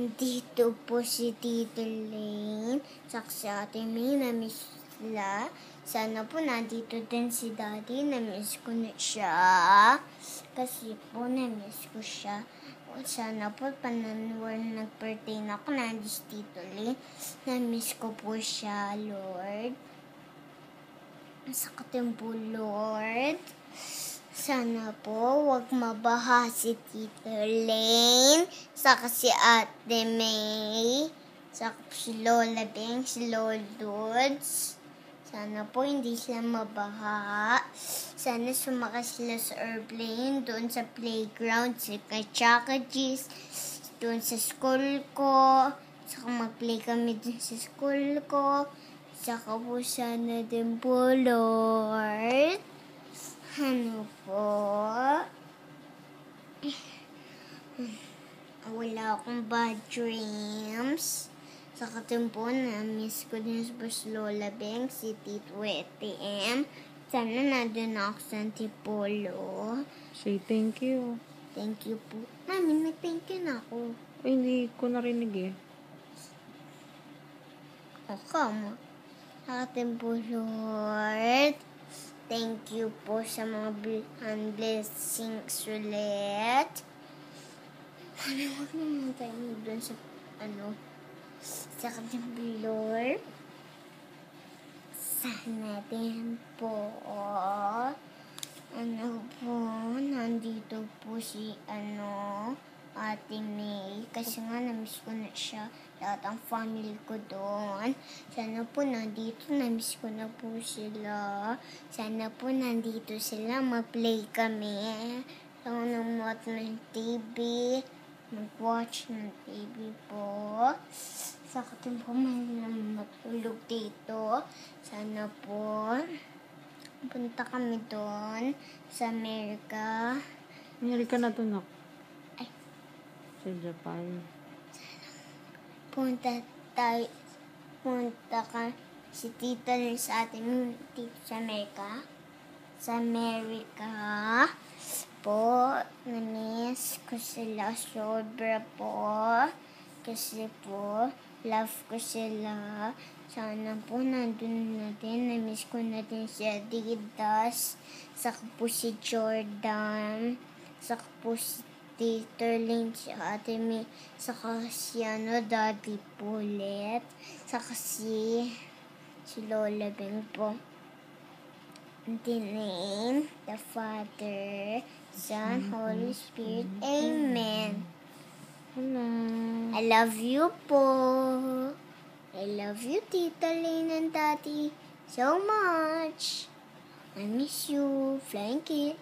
Nandito po si Tito Lane. Si Ate May, na-miss sila. Sana po nandito din si Daddy. Na-miss ko na siya. Kasi po na-miss ko siya. Sana po pananwar nag-birthday na ako. Nandito si Tito Lane. Na-miss ko po siya, Lord. Sakatin po, Lord. Sana po wag mabaha si Tito Lane, saka si Ate May, saka si Lola Beng, si Lolduds. Sana po hindi sila mabaha. Sana sumakay sila sa airplane doon sa playground, sa Chaka G's, doon sa school ko. Saka mag-play kami doon sa school ko. Saka po sana din po, Lord. Ano po? Wala akong bad dreams. Sa katimpo, na-miss ko din sa Lola Beng, si Tito ATM. Sana nandun ako sa Antipolo. Say thank you. Thank you po. Mami, nag-thank you na ako. Ay, hindi ko narinig eh. Sa katimpo, Lord. Thank you po sa mga blessings ulit. Huwag naman tayo doon sa sa Lord. Sana din po nandito po si Ate May. Kasi nga na-miss ko na siya. Lahat ang family ko doon. Sana po nandito. Na-miss ko na po sila. Sana po nandito sila. Mag-play kami. Nanonood ng TV. Mag-watch ng TV po. Sa katin po may matulog dito. Sana po punta kami doon sa Amerika. Amerika na to, nak. Ay. Sa Japan. Punta ka si Tita Lynn sa atin dito sa Amerika. Sa Amerika po, na-miss ko sila sobra po. Kasi po, love ko sila. Sana po nandun na din. Na-miss ko na din si Adidas. Saka po si Jordan. Saka po si Tito Lynn, si Ate May, saka si Daddy po ulit, saka si Lola Beng po. In the name, the Father, Son, Holy Spirit, Amen. Hello. I love you po. I love you, Tita Lynn and Daddy, so much. I miss you. Flying kid.